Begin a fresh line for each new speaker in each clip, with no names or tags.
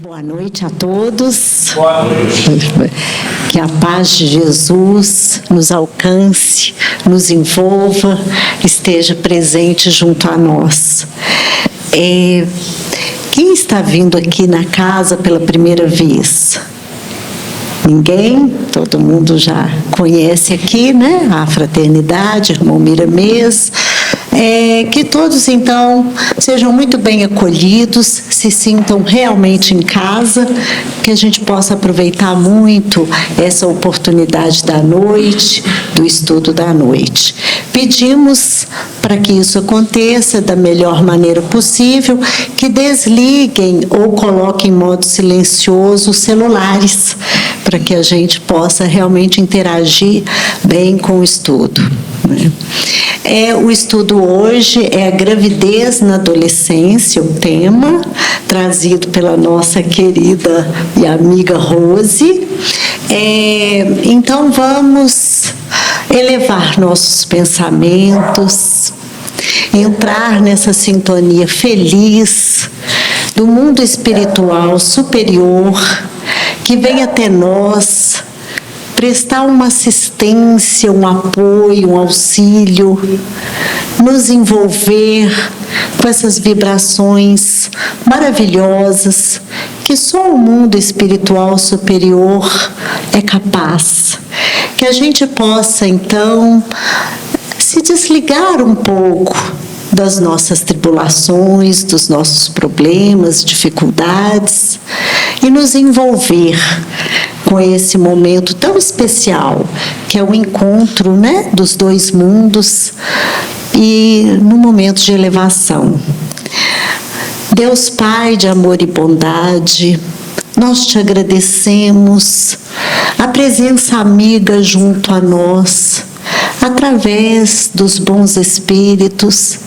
Boa noite a todos.
Boa noite.
Que a paz de Jesus nos alcance, nos envolva, esteja presente junto a nós. Quem está vindo aqui na casa pela primeira vez? Ninguém? Todo mundo já conhece aqui, né? A fraternidade, irmão Miramês. Que todos, então, sejam muito bem acolhidos, se sintam realmente em casa, que a gente possa aproveitar muito essa oportunidade da noite, do estudo da noite. Pedimos para que isso aconteça da melhor maneira possível, que desliguem ou coloquem em modo silencioso os celulares, para que a gente possa realmente interagir bem com o estudo. O estudo hoje é a gravidez na adolescência, o tema, trazido pela nossa querida e amiga Rose. Então, vamos elevar nossos pensamentos, entrar nessa sintonia feliz do mundo espiritual superior, que vem até nós, prestar uma assistência, um apoio, um auxílio, nos envolver com essas vibrações maravilhosas que só o mundo espiritual superior é capaz. Que a gente possa, então, se desligar um pouco das nossas tribulações, dos nossos problemas, dificuldades, e nos envolver com esse momento tão especial, que é o encontro, né, dos dois mundos, e no momento de elevação. Deus Pai de amor e bondade, nós te agradecemos a presença amiga junto a nós, através dos bons espíritos,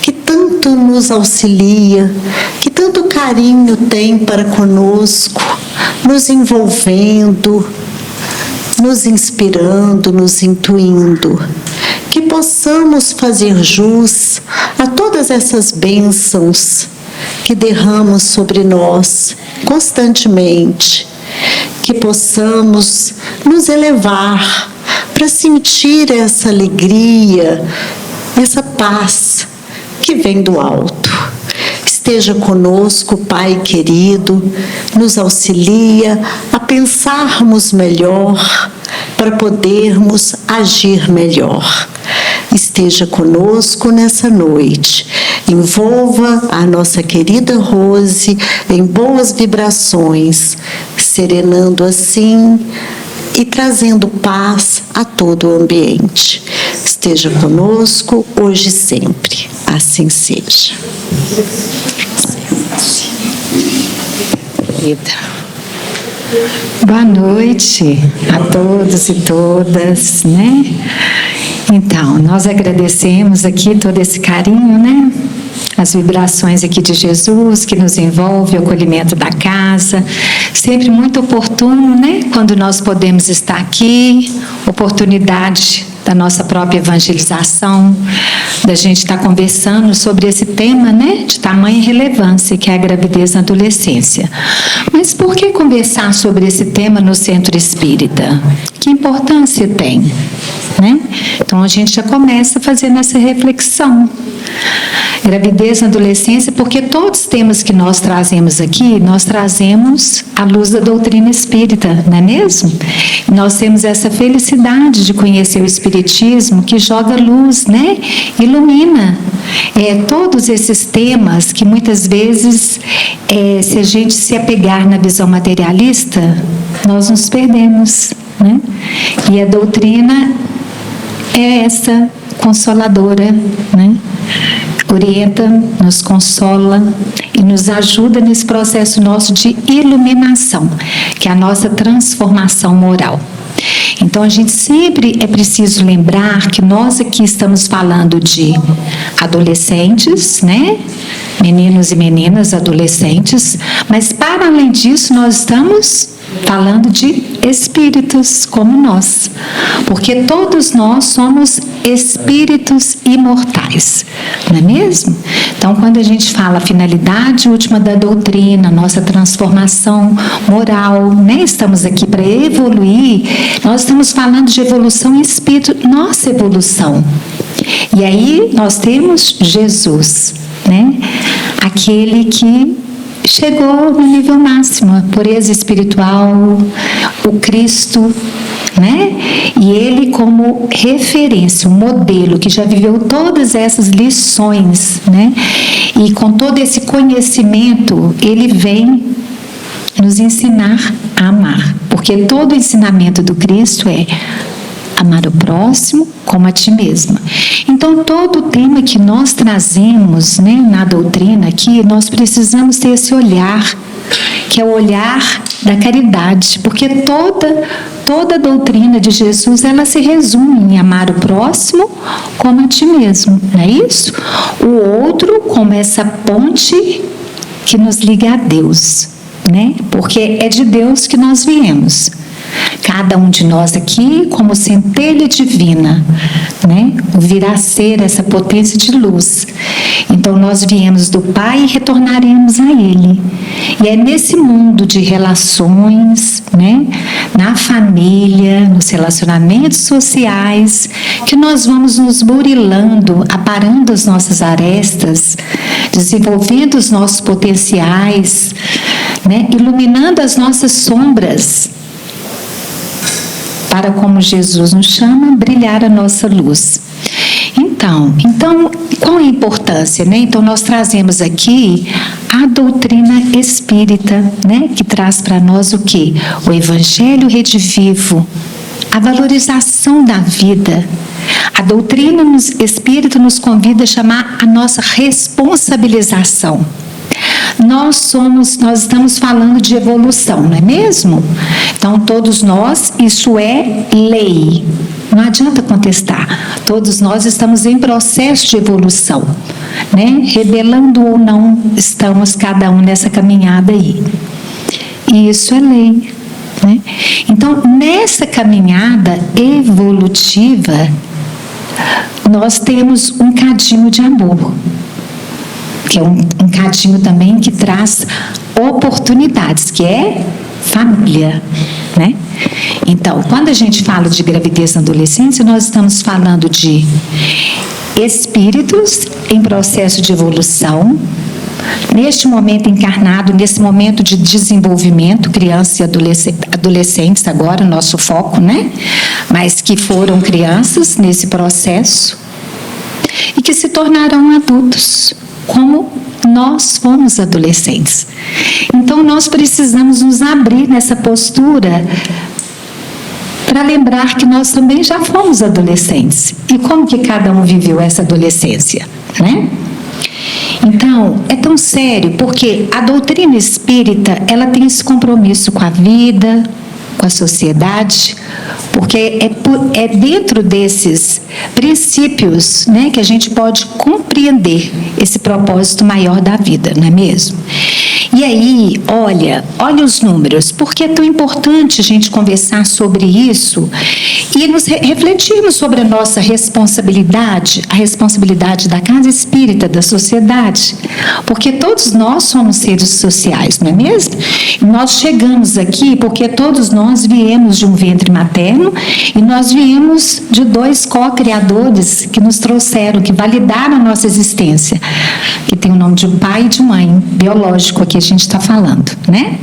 que tanto nos auxilia, que tanto carinho tem para conosco, nos envolvendo, nos inspirando, nos intuindo. Que possamos fazer jus a todas essas bênçãos que derramam sobre nós constantemente. Que possamos nos elevar para sentir essa alegria, essa paz que vem do alto. Esteja conosco, Pai querido, nos auxilia a pensarmos melhor, para podermos agir melhor. Esteja conosco nessa noite. Envolva a nossa querida Rose em boas vibrações, serenando assim e trazendo paz a todo o ambiente. Esteja conosco hoje e sempre. Assim seja.
Boa noite a todos e todas, né? Então, nós agradecemos aqui todo esse carinho, né? As vibrações aqui de Jesus, que nos envolve, o acolhimento da casa, sempre muito oportuno, né? Quando nós podemos estar aqui, oportunidade da nossa própria evangelização, da gente estar conversando sobre esse tema, né, de tamanha relevância, que é a gravidez na adolescência. Mas por que conversar sobre esse tema no Centro Espírita? Que importância tem, né? Então a gente já começa fazendo essa reflexão. Gravidez na adolescência, porque todos os temas que nós trazemos aqui, nós trazemos à luz da doutrina espírita, não é mesmo? Nós temos essa felicidade de conhecer o Espiritismo, que joga luz, né? Ilumina todos esses temas que muitas vezes, se a gente se apegar na visão materialista, nós nos perdemos, né? E a doutrina é essa consoladora, né? Orienta, nos consola e nos ajuda nesse processo nosso de iluminação, que é a nossa transformação moral. Então, a gente sempre é preciso lembrar que nós aqui estamos falando de adolescentes, né? Meninos e meninas, adolescentes, mas para além disso, nós estamos falando de espíritos como nós, porque todos nós somos espíritos imortais, não é mesmo? Então, quando a gente fala finalidade última da doutrina, nossa transformação moral, né? Estamos aqui para evoluir, nós estamos falando de evolução em espírito, nossa evolução. E aí nós temos Jesus, né? Aquele que chegou no nível máximo, a pureza espiritual, o Cristo, né? E ele como referência, um modelo que já viveu todas essas lições, né? E com todo esse conhecimento, ele vem nos ensinar a amar, porque todo o ensinamento do Cristo é amar o próximo como a ti mesma. Então, todo o tema que nós trazemos, né, na doutrina aqui, nós precisamos ter esse olhar, que é o olhar da caridade, porque toda a doutrina de Jesus, ela se resume em amar o próximo como a ti mesmo, não é isso? O outro como essa ponte que nos liga a Deus, né? Porque é de Deus que nós viemos. Cada um de nós aqui como centelha divina, né? Virá a ser essa potência de luz. Então nós viemos do Pai e retornaremos a Ele. E é nesse mundo de relações, né? Na família, nos relacionamentos sociais, que nós vamos nos burilando, aparando as nossas arestas, desenvolvendo os nossos potenciais, né? Iluminando as nossas sombras, para, como Jesus nos chama, brilhar a nossa luz. Então, qual a importância, né? Então, nós trazemos aqui a doutrina espírita, né? Que traz para nós o quê? O Evangelho redivivo, a valorização da vida. A doutrina espírita nos convida a chamar a nossa responsabilização. Nós estamos falando de evolução, não é mesmo? Então, todos nós, isso é lei. Não adianta contestar. Todos nós estamos em processo de evolução, né? Rebelando ou não, estamos cada um nessa caminhada aí. E isso é lei, né? Então, nessa caminhada evolutiva, nós temos um cadinho de amor, que é um cadinho também que traz oportunidades, que é família, né? Então, quando a gente fala de gravidez na adolescência, nós estamos falando de espíritos em processo de evolução, neste momento encarnado, nesse momento de desenvolvimento, crianças e adolescentes agora, nosso foco, né? Mas que foram crianças nesse processo e que se tornarão adultos, como nós fomos adolescentes. Então, nós precisamos nos abrir nessa postura para lembrar que nós também já fomos adolescentes. E como que cada um viveu essa adolescência, né? Então, é tão sério, porque a doutrina espírita, ela tem esse compromisso com a vida, com a sociedade, porque é dentro desses princípios, né, que a gente pode compreender esse propósito maior da vida, não é mesmo? E aí, olha os números, porque é tão importante a gente conversar sobre isso e nos refletirmos sobre a nossa responsabilidade, a responsabilidade da casa espírita, da sociedade, porque todos nós somos seres sociais, não é mesmo? E nós chegamos aqui porque todos nós viemos de um ventre materno e nós viemos de dois co-criadores que nos trouxeram, que validaram a nossa existência, que tem o nome de pai e de mãe, biológico aqui a gente está falando, né?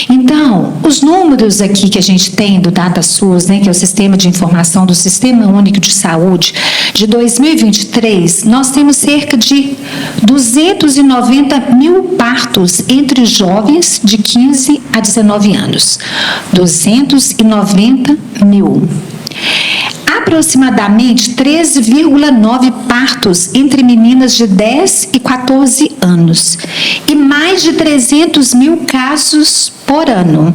Então, os números aqui que a gente tem do DataSUS, né, que é o Sistema de Informação do Sistema Único de Saúde, de 2023, nós temos cerca de 290 mil partos entre jovens de 15 a 19 anos. 290 mil. Aproximadamente 13,9 partos entre meninas de 10 e 14 anos e mais de 300 mil casos por ano.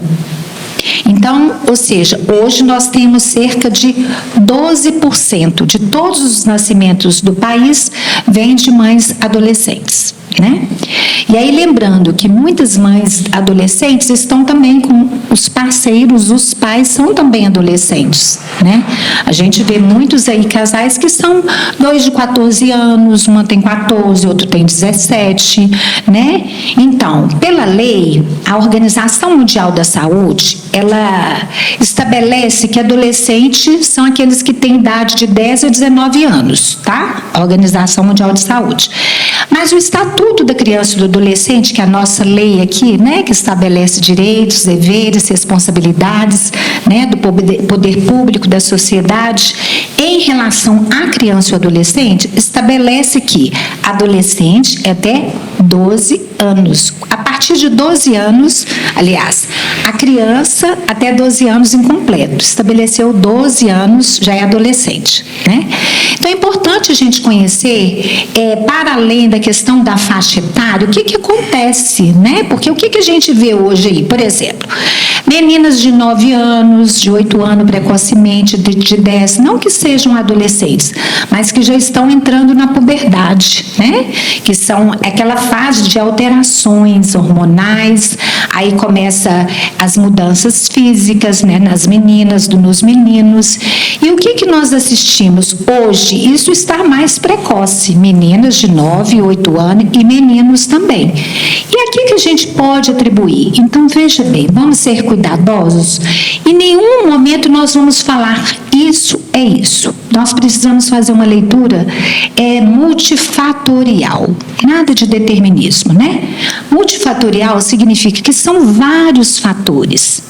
Então, ou seja, hoje nós temos cerca de 12% de todos os nascimentos do país vêm de mães adolescentes. né? E aí, lembrando que muitas mães adolescentes estão também com os parceiros, os pais são também adolescentes, né? A gente vê muitos aí casais que são 2 de 14 anos, uma tem 14, outro tem 17, né? Então, pela lei, a Organização Mundial da Saúde, ela estabelece que adolescentes são aqueles que têm idade de 10 a 19 anos, tá? A Organização Mundial de Saúde. Mas o Estatuto da Criança e do Adolescente, que é a nossa lei aqui, né, que estabelece direitos, deveres, responsabilidades, né, do poder público, da sociedade, em relação à criança e ao adolescente, estabelece que adolescente é até 12 anos. A partir de 12 anos, aliás, a criança até 12 anos incompleto. Estabeleceu 12 anos, já é adolescente, né? Então, é importante a gente conhecer, para além da questão da faixa etária, o que acontece, né? Porque o que a gente vê hoje aí, por exemplo, meninas de 9 anos, de 8 anos precocemente, de 10, não que sejam adolescentes, mas que já estão entrando na puberdade, né? Que são aquela fase de alterações hormonais, aí começa as mudanças físicas, né, nas meninas, nos meninos. E o que nós assistimos hoje? Isso está mais precoce, meninas de 9, 8 anos e meninos também. E aqui que a gente pode atribuir? Então, veja bem, vamos ser cuidadosos. Em nenhum momento nós vamos falar isso é isso. Nós precisamos fazer uma leitura multifatorial, nada de determinismo, né? Multifatorial significa que são vários fatores.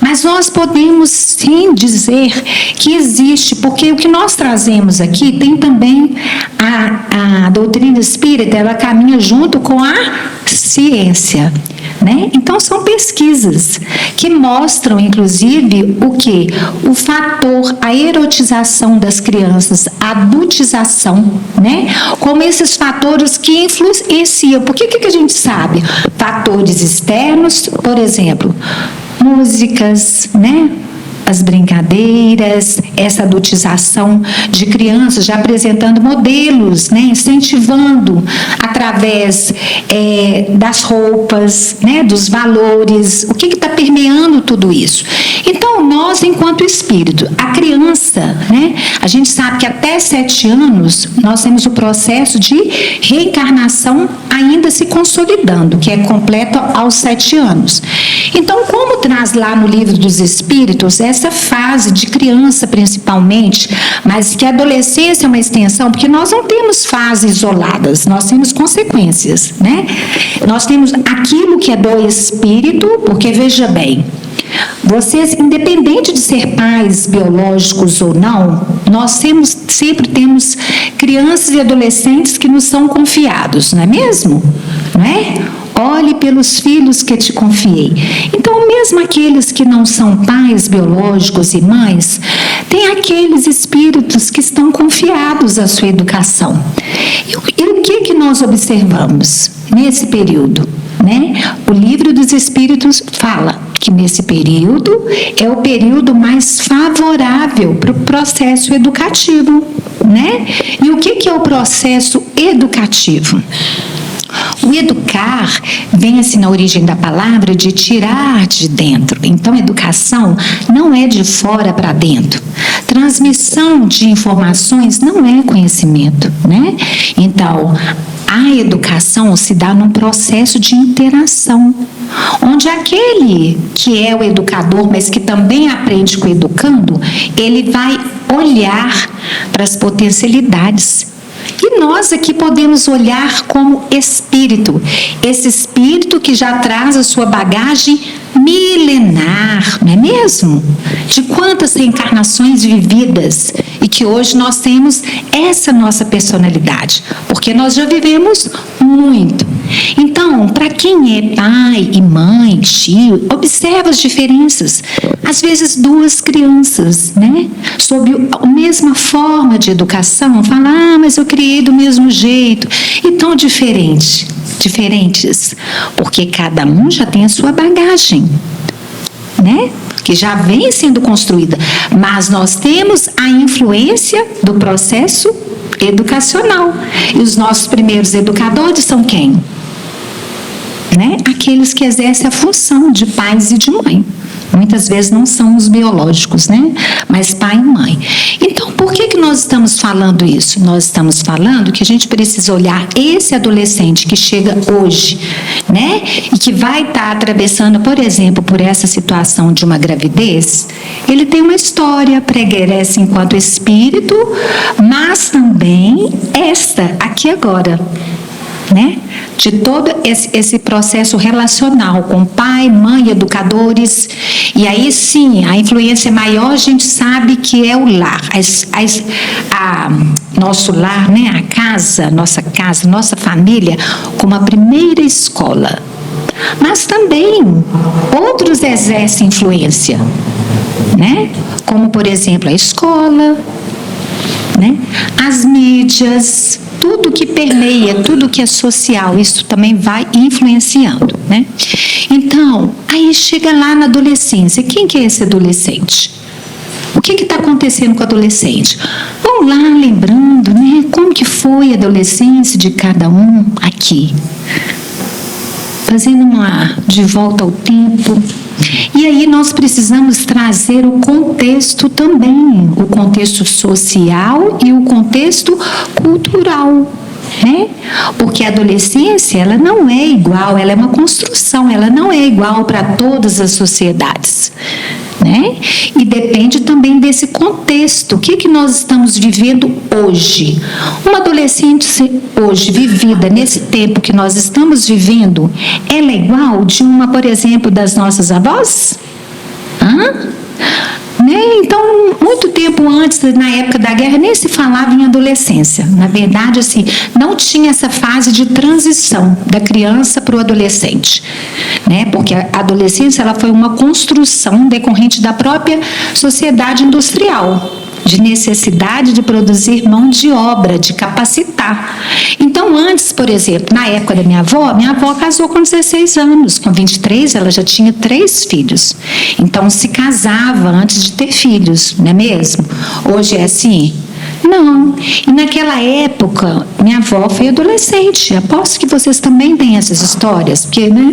Mas nós podemos sim dizer que existe, porque o que nós trazemos aqui tem também a doutrina espírita, ela caminha junto com a ciência, né? Então são pesquisas que mostram, inclusive, o que? O fator, a erotização das crianças, a adultização, né? Como esses fatores que influenciam. Por que a gente sabe? Fatores externos, por exemplo, músicas, né? As brincadeiras, essa adultização de crianças, já apresentando modelos, né, incentivando através das roupas, né, dos valores, o que está permeando tudo isso. Então, nós, enquanto espírito, a criança, né, a gente sabe que até 7 anos, nós temos o processo de reencarnação ainda se consolidando, que é completo aos 7 anos. Então, como traz lá no Livro dos Espíritos, essa fase de criança principalmente, mas que a adolescência é uma extensão, porque nós não temos fases isoladas, nós temos consequências, né? Nós temos aquilo que é do espírito, porque veja bem, vocês, independente de ser pais biológicos ou não, nós sempre temos crianças e adolescentes que nos são confiados, não é mesmo? Não é? Olhe pelos filhos que te confiei. Então, mesmo aqueles que não são pais biológicos e mães, tem aqueles espíritos que estão confiados à sua educação. E o que nós observamos nesse período? Né? O Livro dos Espíritos fala que nesse período é o período mais favorável para o processo educativo, né? E o que é o processo educativo? O educar vem assim na origem da palavra de tirar de dentro. Então, educação não é de fora para dentro. Transmissão de informações não é conhecimento, né? Então, a educação se dá num processo de interação, onde aquele que é o educador, mas que também aprende com o educando, ele vai olhar para as potencialidades. E nós aqui podemos olhar como espírito, esse espírito que já traz a sua bagagem milenar, não é mesmo? De quantas reencarnações vividas e que hoje nós temos essa nossa personalidade, porque nós já vivemos muito. Então, para quem é pai e mãe, tio, observa as diferenças. Às vezes 2 crianças, né, sob a mesma forma de educação, falam, mas eu criei do mesmo jeito, e tão diferentes, porque cada um já tem a sua bagagem, né, que já vem sendo construída, mas nós temos a influência do processo educacional. E os nossos primeiros educadores são quem? Né? Aqueles que exercem a função de pais e de mãe. Muitas vezes não são os biológicos, né? Mas pai e mãe. Então, por que nós estamos falando isso? Nós estamos falando que a gente precisa olhar esse adolescente que chega hoje, né? E que vai estar atravessando, por exemplo, por essa situação de uma gravidez. Ele tem uma história, pregressa enquanto espírito, mas também esta, aqui agora. Né? De todo esse processo relacional com pai, mãe, educadores, e aí sim, a influência maior a gente sabe que é o lar, nosso lar, né? A casa, nossa família, como a primeira escola. Mas também outros exercem influência, né? Como, por exemplo, a escola, né? As mídias, tudo que permeia, tudo que é social, isso também vai influenciando, né? Então, aí chega lá na adolescência. Quem que é esse adolescente? O que está acontecendo com o adolescente? Vamos lá lembrando, né? Como que foi a adolescência de cada um aqui. Fazendo de volta ao tempo. E aí nós precisamos trazer o contexto também, o contexto social e o contexto cultural, né? Porque a adolescência, ela não é igual, ela é uma construção, ela não é igual para todas as sociedades, né? E depende também desse contexto. O que nós estamos vivendo hoje? Uma adolescente hoje vivida nesse tempo que nós estamos vivendo, ela é igual de uma, por exemplo, das nossas avós? Né? Então, muito tempo antes, na época da guerra, nem se falava em adolescência. Na verdade, assim, não tinha essa fase de transição da criança para o adolescente, né? Porque a adolescência, ela foi uma construção decorrente da própria sociedade industrial, de necessidade de produzir mão de obra, de capacitar. Então, antes, por exemplo, na época da minha avó casou com 16 anos, com 23 ela já tinha 3 filhos. Então, se casava antes de ter filhos, não é mesmo? Hoje é assim? Não. E naquela época, minha avó foi adolescente. Aposto que vocês também têm essas histórias, porque, né?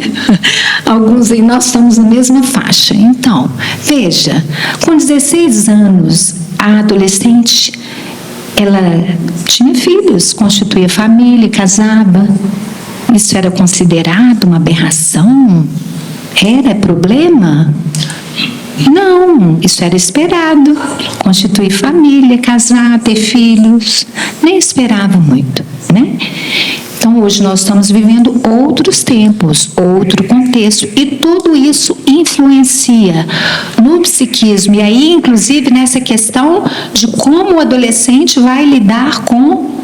Alguns aí nós estamos na mesma faixa. Então, veja, com 16 anos, a adolescente, ela tinha filhos, constituía família, casava. Isso era considerado uma aberração? Era problema? Não, isso era esperado. Constituir família, casar, ter filhos. Nem esperava muito, né? Então, hoje nós estamos vivendo outros tempos, outro contexto, e tudo isso influencia no psiquismo, e aí, inclusive, nessa questão de como o adolescente vai lidar com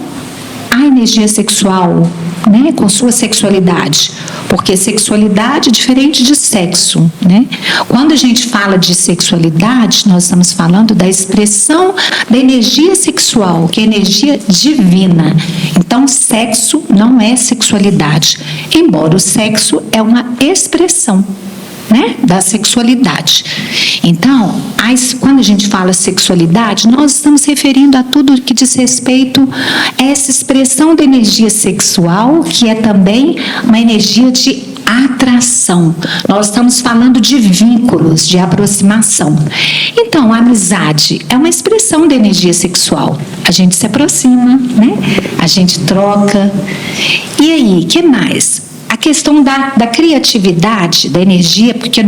a energia sexual, né, com sua sexualidade, porque sexualidade é diferente de sexo, né? Quando a gente fala de sexualidade, nós estamos falando da expressão da energia sexual, que é energia divina. Então, sexo não é sexualidade, embora o sexo é uma expressão, né, da sexualidade. Então, quando a gente fala sexualidade, nós estamos referindo a tudo que diz respeito a essa expressão da energia sexual, que é também uma energia de atração. Nós estamos falando de vínculos, de aproximação. Então, a amizade é uma expressão da energia sexual. A gente se aproxima, né? A gente troca. E aí, o que mais? A questão da criatividade, da energia, porque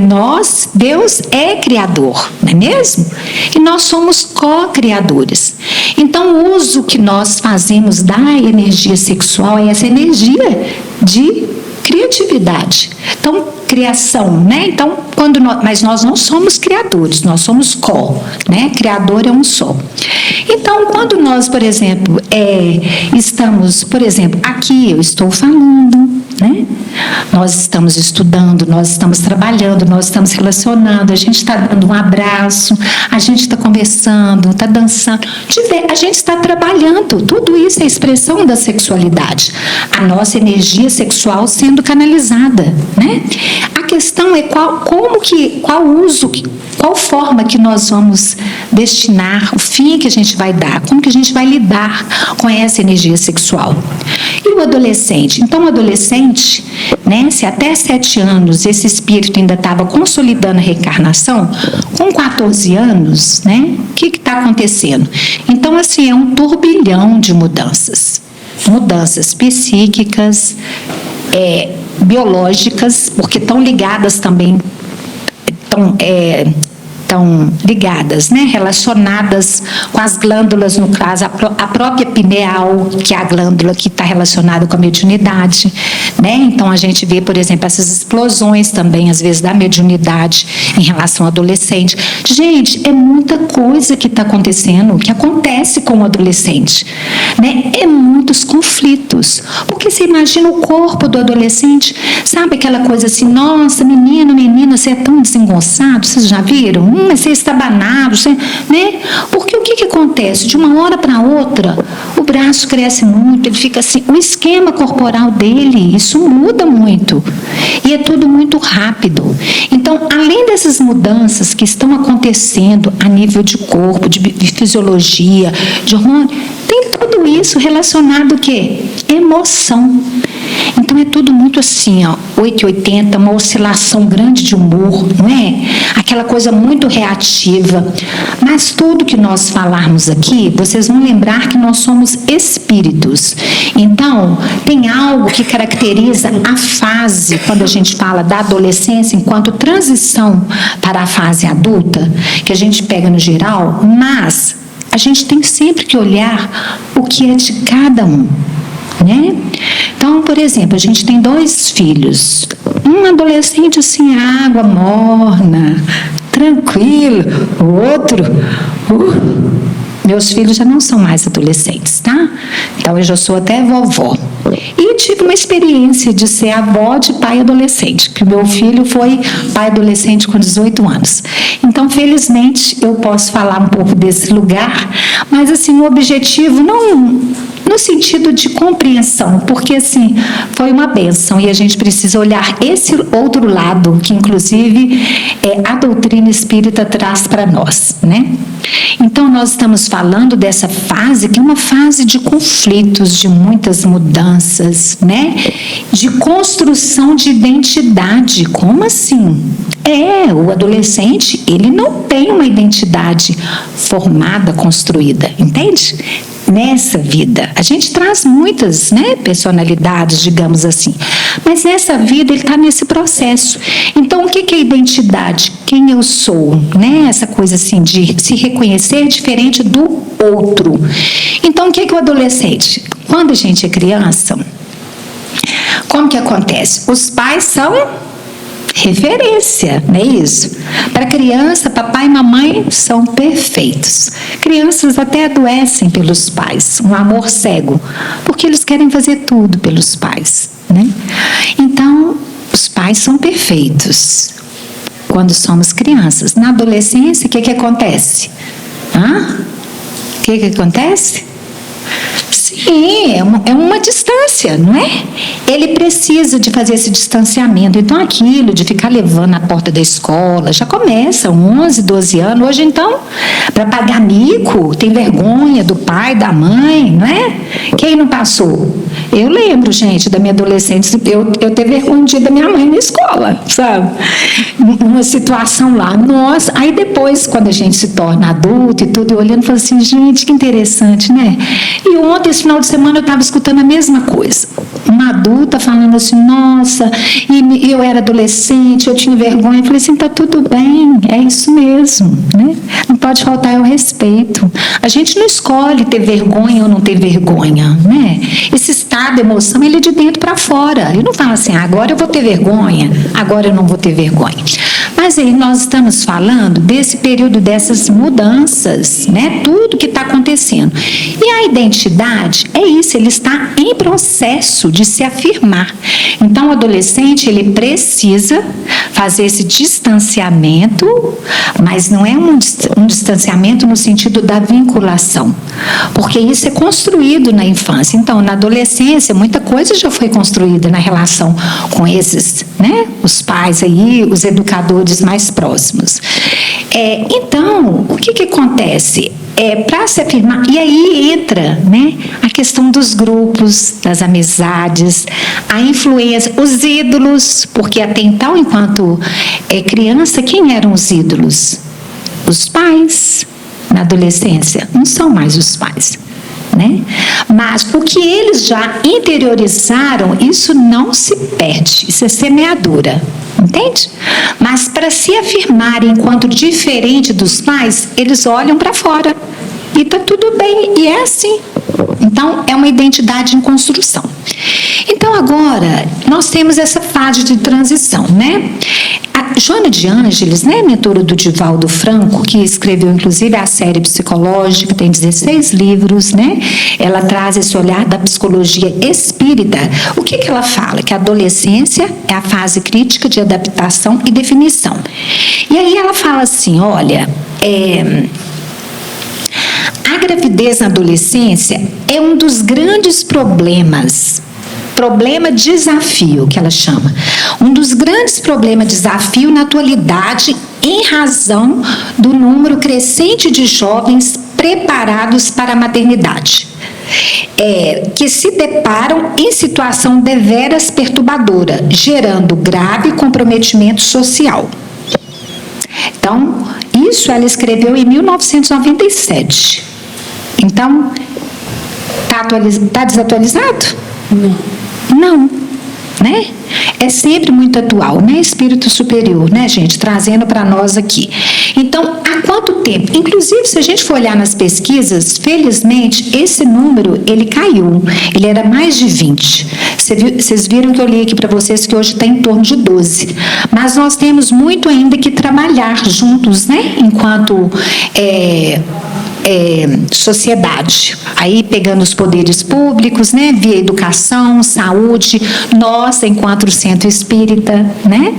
Deus é criador, não é mesmo? E nós somos co-criadores. Então, o uso que nós fazemos da energia sexual é essa energia de criatividade. Então, criação, né? Então, mas nós não somos criadores, nós somos né? Criador é um só. Então, quando nós, por exemplo, estamos, por exemplo, aqui eu estou falando, né? Nós estamos estudando, nós estamos trabalhando, nós estamos relacionando, a gente está dando um abraço, a gente está conversando, está dançando, a gente está trabalhando, tudo isso é expressão da sexualidade, a nossa energia sexual sendo canalizada, né? A questão é qual uso, qual forma que nós vamos destinar, o fim que a gente vai dar, como que a gente vai lidar com essa energia sexual. E o adolescente? Então, o adolescente, né, se até 7 anos esse espírito ainda estava consolidando a reencarnação, com 14 anos, né, o que está acontecendo? Então, assim, é um turbilhão de mudanças. Mudanças psíquicas, biológicas, porque estão ligadas também, estão ligadas, né, relacionadas com as glândulas, no caso, a própria pineal, que é a glândula que está relacionada com a mediunidade, né? Então, a gente vê, por exemplo, essas explosões também, às vezes, da mediunidade em relação ao adolescente. Gente, é muita coisa que está acontecendo, que acontece com o adolescente, né? É muitos conflitos, porque você imagina o corpo do adolescente, sabe aquela coisa assim, nossa, menino, menina, você é tão desengonçado, vocês já viram? Mas você está banado, né? Porque o que acontece? De uma hora para outra, o braço cresce muito, ele fica assim, o esquema corporal dele, isso muda muito. E é tudo muito rápido. Então, além dessas mudanças que estão acontecendo a nível de corpo, de fisiologia, de hormônio, tem tudo isso relacionado ao quê? Emoção. Então, é tudo muito assim, ó, 880, uma oscilação grande de humor, não é? Aquela coisa muito reativa. Mas tudo que nós falarmos aqui, vocês vão lembrar que nós somos espíritos. Então, tem algo que caracteriza a fase, quando a gente fala da adolescência, enquanto transição para a fase adulta, que a gente pega no geral, mas a gente tem sempre que olhar o que é de cada um, né? Então, por exemplo, a gente tem 2 filhos. Um adolescente assim, água morna, tranquilo. O outro, meus filhos já não são mais adolescentes, tá? Então, eu já sou até vovó. E tive uma experiência de ser avó de pai adolescente, que o meu filho foi pai adolescente com 18 anos. Então, felizmente, eu posso falar um pouco desse lugar, mas, assim, o objetivo não no sentido de compreensão, porque, assim, foi uma bênção e a gente precisa olhar esse outro lado, que, inclusive, a doutrina espírita traz para nós, né? Então, nós estamos falando dessa fase, que é uma fase de conflitos, de muitas mudanças, né? De construção de identidade. Como assim? O adolescente, ele não tem uma identidade formada, construída, entende? Nessa vida, a gente traz muitas, né, personalidades, digamos assim, mas nessa vida ele está nesse processo. Então, o que é identidade? Quem eu sou, né? Essa coisa assim de se reconhecer diferente do outro. Então, o que é o adolescente? Quando a gente é criança, como que acontece? Os pais são referência, não é isso? Para criança, papai e mamãe são perfeitos. Crianças até adoecem pelos pais, um amor cego, porque eles querem fazer tudo pelos pais, né? Então, os pais são perfeitos quando somos crianças. Na adolescência, o que acontece? O que acontece? Sim, é uma distância, não é? Ele precisa de fazer esse distanciamento. Então, aquilo de ficar levando na porta da escola, já começa, 11, 12 anos. Hoje, então, para pagar mico, tem vergonha do pai, da mãe, não é? Quem não passou? Eu lembro, gente, da minha adolescência, eu ter vergonha da minha mãe na escola, sabe? Uma situação lá, nossa. Aí depois, quando a gente se torna adulto e tudo, eu olhando, falo assim, gente, que interessante, né? E ontem, esse final de semana, eu estava escutando a mesma coisa. Uma adulta falando assim, nossa, e eu era adolescente, eu tinha vergonha. Eu falei assim, tá tudo bem, é isso mesmo, né? Não pode faltar o respeito. A gente não escolhe ter vergonha ou não ter vergonha, né? Esse estado de emoção, ele é de dentro para fora. Ele não fala assim, agora eu vou ter vergonha, agora eu não vou ter vergonha. Mas aí nós estamos falando desse período, dessas mudanças, né? Tudo que está acontecendo. E a identidade é isso, ele está em processo de se afirmar. Então, o adolescente, ele precisa fazer esse distanciamento, mas não é um distanciamento no sentido da vinculação, porque isso é construído na infância. Então, na adolescência, muita coisa já foi construída na relação com esses, né? Os pais aí, os educadores mais próximos. Então, o que acontece? Para se afirmar, e aí entra, né, a questão dos grupos, das amizades, a influência, os ídolos, porque até então, enquanto criança, quem eram os ídolos? Os pais. Na adolescência, não são mais os pais, né? Mas o que eles já interiorizaram, isso não se perde, isso é semeadura, entende? Mas para se afirmarem enquanto diferente dos pais, eles olham para fora e está tudo bem, e é assim. Então, é uma identidade em construção. Então, agora, nós temos essa fase de transição, né? A Joana de Ângeles, né, mentora do Divaldo Franco, que escreveu, inclusive, a série psicológica, tem 16 livros, né? Ela traz esse olhar da psicologia espírita. O que ela fala? Que a adolescência é a fase crítica de adaptação e definição. E aí ela fala assim, olha, a gravidez na adolescência é um dos grandes problemas. Problema-desafio, que ela chama. Um dos grandes problemas-desafio na atualidade, em razão do número crescente de jovens preparados para a maternidade, que se deparam em situação deveras perturbadora, gerando grave comprometimento social. Então, isso ela escreveu em 1997. Então, está desatualizado? Não, né? É sempre muito atual, né? Espírito superior, né, gente? Trazendo para nós aqui. Então, há quanto tempo? Inclusive, se a gente for olhar nas pesquisas, felizmente, esse número, ele caiu. Ele era mais de 20. Vocês viram que eu li aqui para vocês que hoje está em torno de 12. Mas nós temos muito ainda que trabalhar juntos, né? Enquanto sociedade, aí pegando os poderes públicos, né, via educação, saúde, nós, enquanto centro espírita, né,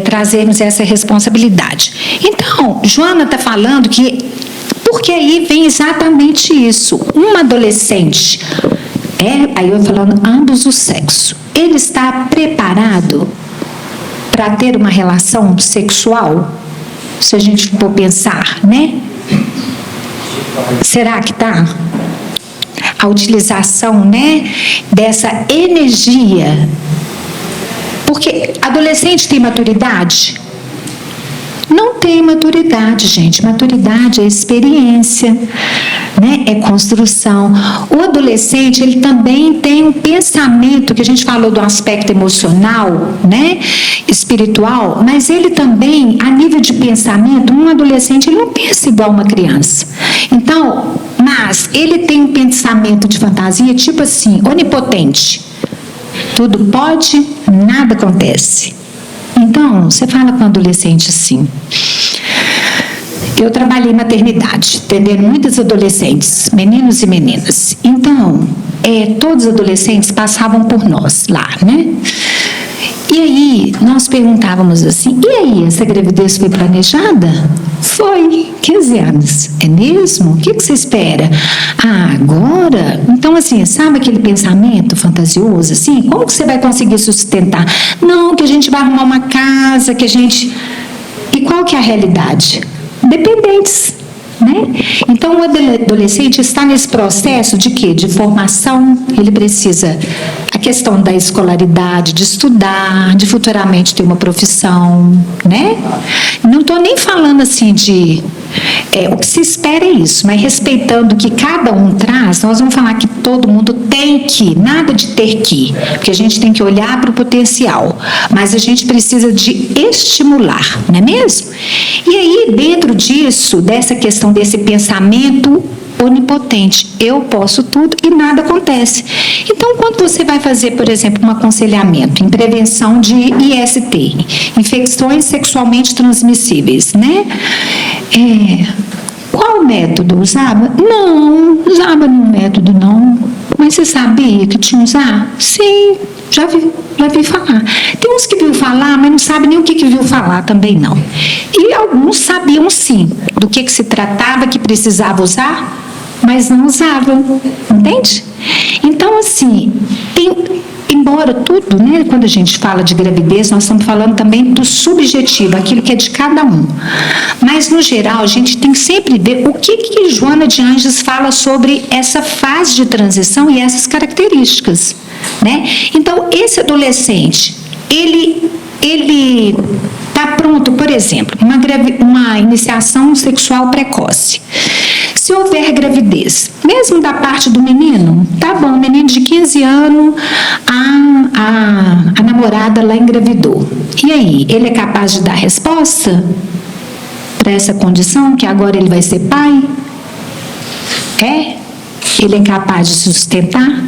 trazemos essa responsabilidade. Então, Joana está falando que, porque aí vem exatamente isso, um adolescente, aí eu falando ambos os sexos, ele está preparado para ter uma relação sexual? Se a gente for pensar, né? Será que está? A utilização, né, dessa energia. Porque adolescente tem maturidade? Não tem maturidade, gente. Maturidade é experiência, né? É construção. O adolescente, ele também tem um pensamento, que a gente falou do aspecto emocional, né? Espiritual, mas ele também, a nível de pensamento, um adolescente, ele não pensa igual uma criança. Então, mas ele tem um pensamento de fantasia, tipo assim, onipotente. Tudo pode, nada acontece. Então, você fala com um adolescente assim. Eu trabalhei em maternidade, atendendo muitos adolescentes, meninos e meninas. Então, todos os adolescentes passavam por nós lá, né? E aí, nós perguntávamos assim, e aí, essa gravidez foi planejada? Foi, 15 anos. É mesmo? O que você espera? Ah, agora? Então, assim, sabe aquele pensamento fantasioso, assim? Como que você vai conseguir sustentar? Não, que a gente vai arrumar uma casa, que a gente... E qual que é a realidade? Dependentes, né? Então, o adolescente está nesse processo de quê? De formação. Ele precisa... A questão da escolaridade, de estudar, de futuramente ter uma profissão, né? Não estou nem falando assim de... o que se espera é isso, mas respeitando o que cada um traz, nós vamos falar que todo mundo tem que, nada de ter que, porque a gente tem que olhar para o potencial, mas a gente precisa de estimular, não é mesmo? E aí, dentro disso, dessa questão desse pensamento onipotente. Eu posso tudo e nada acontece. Então, quando você vai fazer, por exemplo, um aconselhamento em prevenção de IST, infecções sexualmente transmissíveis, né? Qual método usava? Não usava nenhum método, não. Mas você sabia que tinha que usar? Sim, já vi falar. Tem uns que viu falar, mas não sabe nem o que viu falar também, não. E alguns sabiam, sim, do que se tratava, que precisava usar, mas não usavam, entende? Então, assim, embora tudo, né, quando a gente fala de gravidez, nós estamos falando também do subjetivo, aquilo que é de cada um. Mas, no geral, a gente tem que sempre ver o que Joana de Ângeles fala sobre essa fase de transição e essas características, né? Então, esse adolescente, ele está pronto, por exemplo, uma iniciação sexual precoce. Se houver gravidez, mesmo da parte do menino, tá bom, menino de 15 anos, a namorada lá engravidou. E aí, ele é capaz de dar resposta para essa condição, que agora ele vai ser pai? Ele é capaz de se sustentar?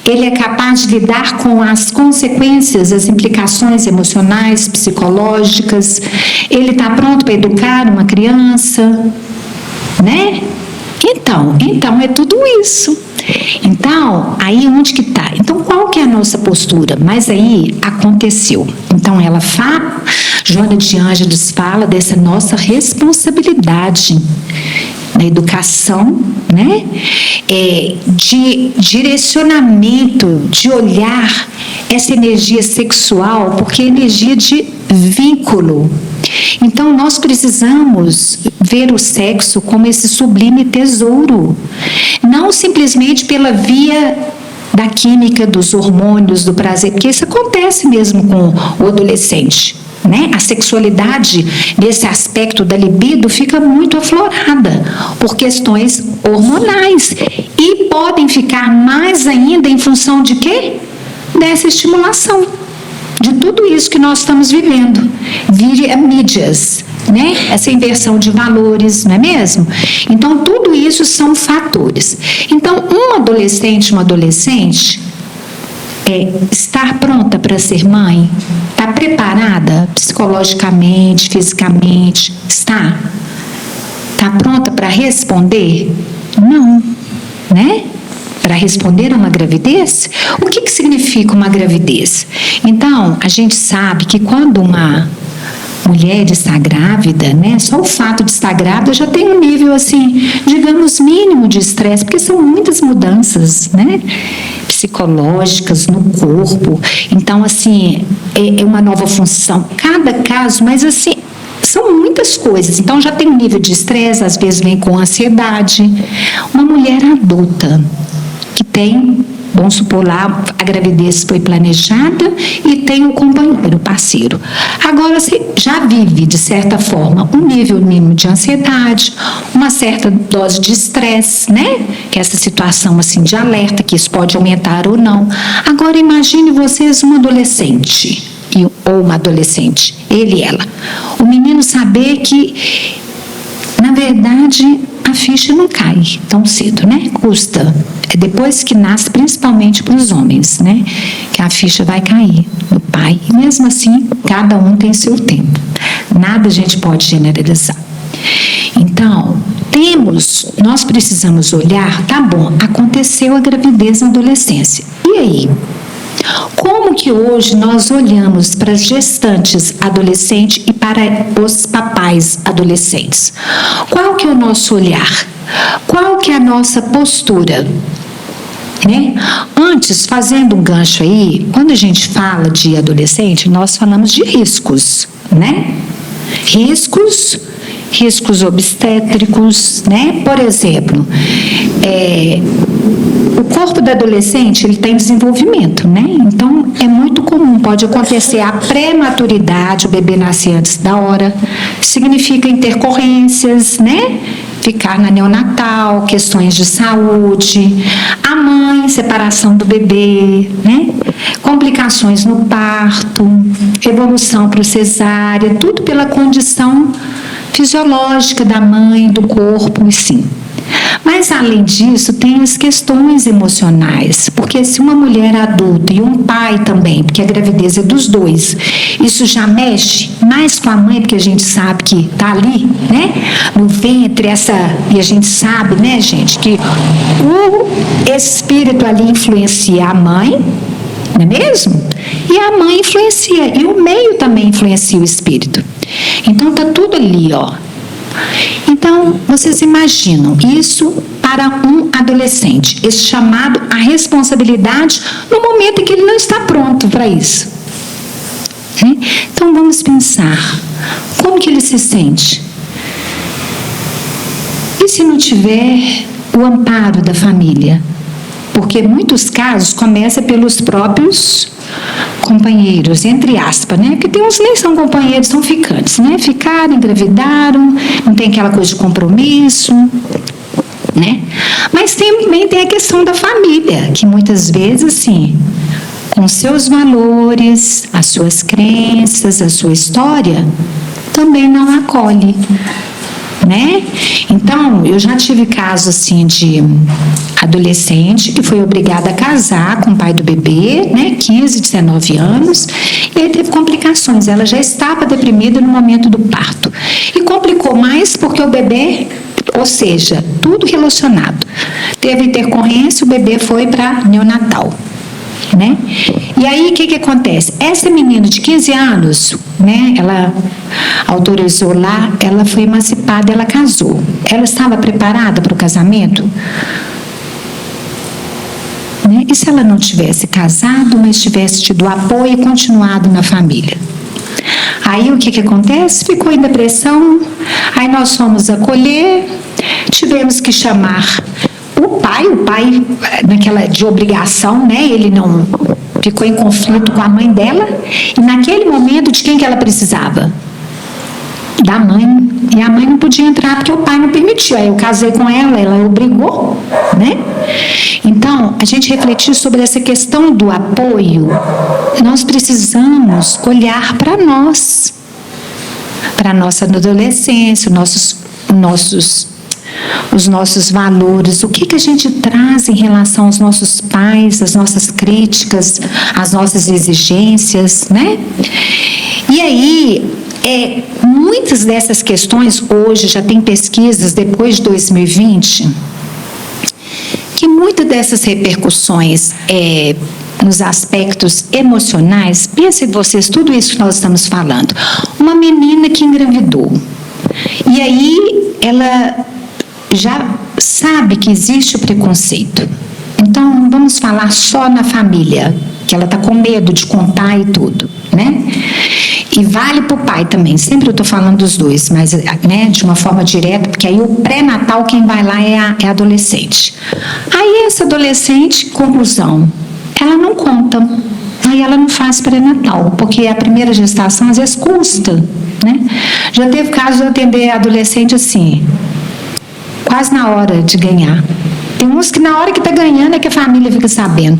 Ele é capaz de lidar com as consequências, as implicações emocionais, psicológicas? Ele está pronto para educar uma criança? Né? Então, é tudo isso. Então, aí onde que está? Então, qual que é a nossa postura? Mas aí aconteceu. Então, Joana de Ângeles fala dessa nossa responsabilidade na educação, né? De direcionamento, de olhar essa energia sexual, porque é energia de vínculo. Então, nós precisamos ver o sexo como esse sublime tesouro, não simplesmente pela via da química, dos hormônios, do prazer, porque isso acontece mesmo com o adolescente, né? A sexualidade, nesse aspecto da libido, fica muito aflorada por questões hormonais e podem ficar mais ainda em função de quê? Dessa estimulação, de tudo isso que nós estamos vivendo, vire mídias, né? Essa inversão de valores, não é mesmo? Então, tudo isso são fatores. Então, uma adolescente estar pronta para ser mãe, está preparada psicologicamente, fisicamente, está pronta para responder? Não, né? Para responder a uma gravidez? O que significa uma gravidez? Então, a gente sabe que quando uma mulher está grávida, né, só o fato de estar grávida já tem um nível, assim, digamos, mínimo de estresse, porque são muitas mudanças, né, psicológicas no corpo. Então, assim, é uma nova função. Cada caso, mas assim, são muitas coisas. Então, já tem um nível de estresse, às vezes vem com ansiedade. Uma mulher adulta que tem, vamos supor lá, a gravidez foi planejada e tem um companheiro, parceiro. Agora, você já vive, de certa forma, um nível mínimo de ansiedade, uma certa dose de estresse, né? Que é essa situação, assim, de alerta, que isso pode aumentar ou não. Agora, imagine vocês um adolescente, ou uma adolescente, ele e ela. O menino saber que, na verdade, a ficha não cai tão cedo, né? Custa. É depois que nasce, principalmente para os homens, né? Que a ficha vai cair do pai. E mesmo assim, cada um tem seu tempo. Nada a gente pode generalizar. Então, nós precisamos olhar, tá bom, aconteceu a gravidez na adolescência. E aí? Como que hoje nós olhamos para as gestantes adolescentes e para os papais adolescentes? Qual que é o nosso olhar? Qual que é a nossa postura? Né? Antes, fazendo um gancho aí, quando a gente fala de adolescente, nós falamos de riscos, né? Riscos obstétricos, né? Por exemplo, o corpo do adolescente, ele tem desenvolvimento, né? Então, é muito comum, pode acontecer a prematuridade, o bebê nascer antes da hora, significa intercorrências, né? Ficar na neonatal, questões de saúde, a mãe, separação do bebê, né? Complicações no parto, evolução para o cesárea, tudo pela condição fisiológica da mãe, do corpo, e sim. Mas, além disso, tem as questões emocionais, porque se uma mulher adulta e um pai também, porque a gravidez é dos dois, isso já mexe mais com a mãe, porque a gente sabe que está ali, né, no ventre, e a gente sabe, né, gente, que o espírito ali influencia a mãe, não é mesmo? E a mãe influencia, e o meio também influencia o espírito. Então, está tudo ali, ó. Então, vocês imaginam isso para um adolescente, esse chamado à responsabilidade no momento em que ele não está pronto para isso. Então, vamos pensar, como que ele se sente? E se não tiver o amparo da família? Porque em muitos casos começa pelos próprios companheiros, entre aspas, né? Porque tem uns que nem são companheiros, são ficantes, né? Ficaram, engravidaram, não tem aquela coisa de compromisso, né? Mas também tem a questão da família, que muitas vezes, assim, com seus valores, as suas crenças, a sua história, também não acolhe, né? Então, eu já tive casos assim de adolescente que foi obrigada a casar com o pai do bebê, né, 15, 19 anos, e aí teve complicações. Ela já estava deprimida no momento do parto. E complicou mais porque o bebê, ou seja, tudo relacionado. Teve intercorrência, o bebê foi para neonatal, né? E aí, o que acontece? Essa menina de 15 anos, né, ela autorizou lá, ela foi emancipada, ela casou. Ela estava preparada para o casamento? Né? E se ela não tivesse casado, mas tivesse tido apoio e continuado na família? Aí, o que acontece? Ficou em depressão, aí nós fomos acolher, tivemos que chamar o pai naquela de obrigação, né? Ele não ficou em conflito com a mãe dela, e naquele momento de quem que ela precisava? Da mãe. E a mãe não podia entrar porque o pai não permitiu. Aí eu casei com ela, ela obrigou, né? Então, a gente refletir sobre essa questão do apoio, nós precisamos olhar para nós, para a nossa adolescência, os nossos valores, o que a gente traz em relação aos nossos pais, as nossas críticas, as nossas exigências, né? E aí, muitas dessas questões, hoje já tem pesquisas, depois de 2020, que muitas dessas repercussões nos aspectos emocionais, pensem vocês, tudo isso que nós estamos falando, uma menina que engravidou, e aí ela já sabe que existe o preconceito. Então, vamos falar só na família, que ela está com medo de contar e tudo, né? E vale para o pai também, sempre eu estou falando dos dois, mas, né, de uma forma direta, porque aí o pré-natal, quem vai lá é a adolescente. Aí essa adolescente, conclusão, ela não conta, aí ela não faz pré-natal, porque a primeira gestação às vezes custa, né? Já teve caso de atender adolescente assim, quase na hora de ganhar. Tem uns que na hora que está ganhando é que a família fica sabendo.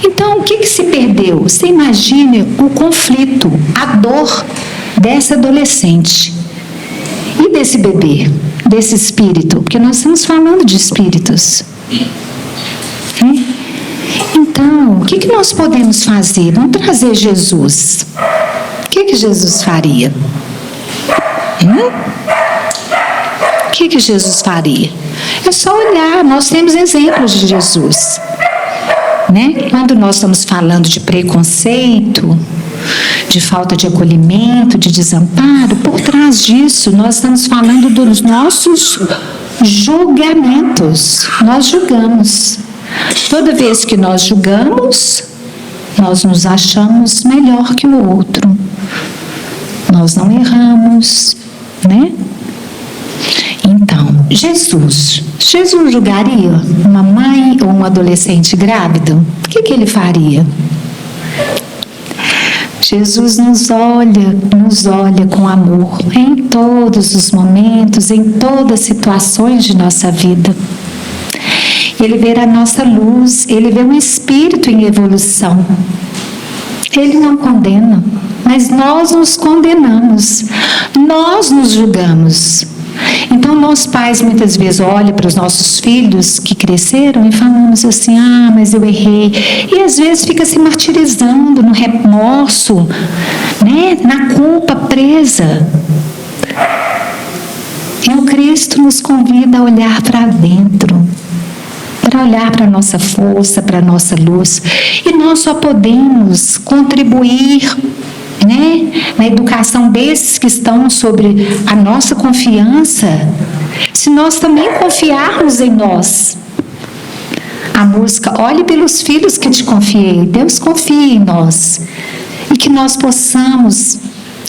Então, o que se perdeu? Você imagine o conflito, a dor dessa adolescente e desse bebê, desse espírito, porque nós estamos falando de espíritos. Então, o que nós podemos fazer? Vamos trazer Jesus. O que Jesus faria? O que Jesus faria? É só olhar, nós temos exemplos de Jesus, né? Quando nós estamos falando de preconceito, de falta de acolhimento, de desamparo, por trás disso nós estamos falando dos nossos julgamentos. Nós julgamos. Toda vez que nós julgamos, nós nos achamos melhor que o outro. Nós não erramos, né? Então, Jesus julgaria uma mãe ou um adolescente grávido? O que ele faria? Jesus nos olha com amor em todos os momentos, em todas as situações de nossa vida. Ele vê a nossa luz, ele vê um espírito em evolução. Ele não condena, mas nós nos condenamos, nós nos julgamos. Então, nós pais muitas vezes olham para os nossos filhos que cresceram e falamos assim, mas eu errei. E às vezes fica se martirizando no remorso, né? Na culpa presa. E o Cristo nos convida a olhar para dentro, para olhar para a nossa força, para a nossa luz. E nós só podemos contribuir, né, na educação desses que estão sobre a nossa confiança, se nós também confiarmos em nós. A música, olhe pelos filhos que te confiei, Deus confia em nós. E que nós possamos,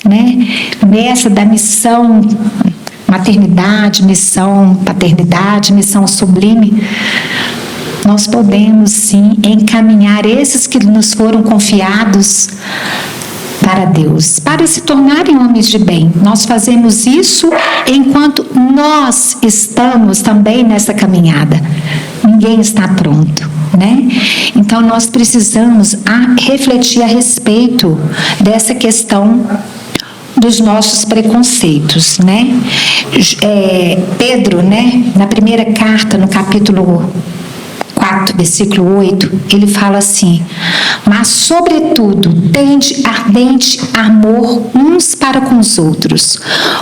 né, nessa da missão maternidade, missão paternidade, missão sublime, nós podemos sim encaminhar esses que nos foram confiados para Deus, para se tornarem homens de bem. Nós fazemos isso enquanto nós estamos também nessa caminhada. Ninguém está pronto, né? Então nós precisamos refletir a respeito dessa questão dos nossos preconceitos, né? Pedro, né, na primeira carta, no capítulo 4, versículo 8, ele fala assim: mas sobretudo tende ardente amor uns para com os outros,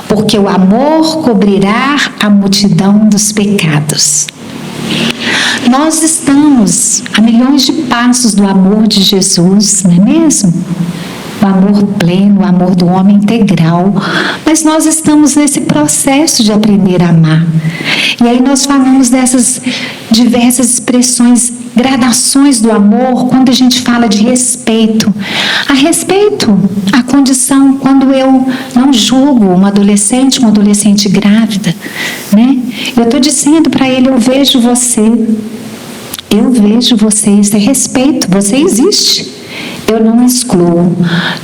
porque o amor cobrirá a multidão dos pecados. Nós estamos a milhões de passos do amor de Jesus, não é mesmo? O amor pleno, o amor do homem integral. Mas nós estamos nesse processo de aprender a amar. E aí nós falamos dessas diversas expressões, gradações do amor, quando a gente fala de respeito. A respeito, a condição, quando eu não julgo uma adolescente grávida, né? Eu estou dizendo para ele, eu vejo você, isso é respeito, você existe. Eu não excluo.